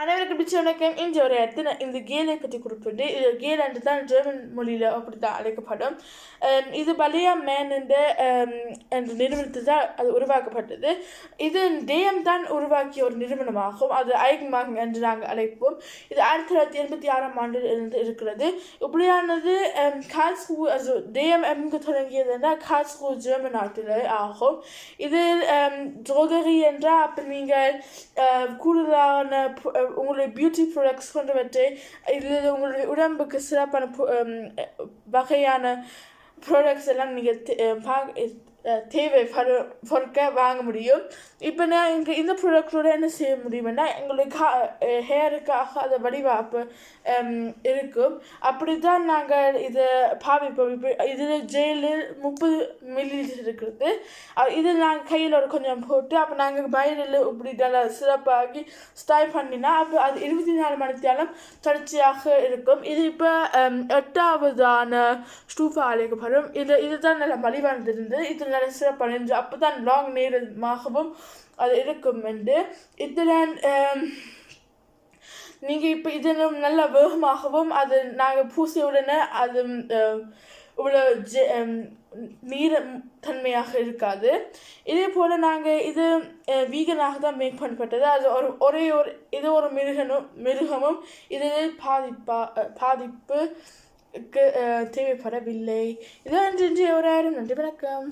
அனைவருக்கும் பிடிச்ச வணக்கம். இன்று ஒரு இடத்துல இந்த கேலை பற்றி குறிப்பிட்டு இது கேல் என்று தான் ஜெர்மன் மொழியில் அப்படி தான் அழைக்கப்படும். இது பலியா மேன் என்ற நிறுவனத்தில் தான் அது உருவாக்கப்பட்டது. இது டேம் தான் உருவாக்கிய ஒரு நிறுவனமாகும். அது ஐக்மாங் என்று நாங்கள் அழைப்போம். இது 1986 ஆண்டில் இருந்து இருக்கிறது. இப்படியானது கால்ஸ்ரூ also டேம் எங்கு தொடங்கியது என்றால் கால்ஸ்ரூ ஜெர்மன் நாட்டில் ஆகும். இது ட்ரோகரி என்றால் அப்போ நீங்கள் கூடுதலான உங்களுடைய பியூட்டி ப்ராடக்ட்ஸ் கொண்டவற்றை இதில் உங்களுடைய உடம்புக்கு சிறப்பான வகையான ப்ராடக்ட்ஸ் எல்லாம் நீங்கள் தேவைப்படும் பொருட்கள் வாங்க முடியும். இப்போ நான் இந்த ப்ராடக்டோட என்ன செய்ய முடியும்னா எங்களுடைய ஹேருக்காக அதை வடிவாப்பு இருக்கும். அப்படி தான் நாங்கள் இதை பாவிப்போம். இப்போ இதில் ஜெயிலில் 30 ml இருக்கிறது. இதில் நாங்கள் கையில் ஒரு கொஞ்சம் போட்டு அப்போ நாங்கள் பயிரில் இப்படி நல்லா சிறப்பாகி ஸ்டைல் பண்ணினா அப்போ அது 24 மணி நேரம் தொடர்ச்சியாக இருக்கும். இது இப்போ 8ஆவதான ஸ்டூஃபா அழைக்கப்படும். இதுதான் நல்ல மலிவானது இருந்தது. இது நல்ல சிறப்பானது. அப்போ தான் லாங் நேரமாகவும் அது இருக்கும் என்று இதில் நீங்கள் இப்போ இதனும் நல்ல வேகமாகவும் அது நாங்கள் பூசியுடனே அது இவ்வளோ நீரத்தன்மையாக இருக்காது. இதே போல் நாங்கள் இது வீகனாக தான் மேக் பண்ணப்பட்டது. அது இது ஒரு மிருகமும் இதில் பாதிப்புக்கு தேவைப்படவில்லை. இதான் இன்றைய ஒரு நன்றி வணக்கம்.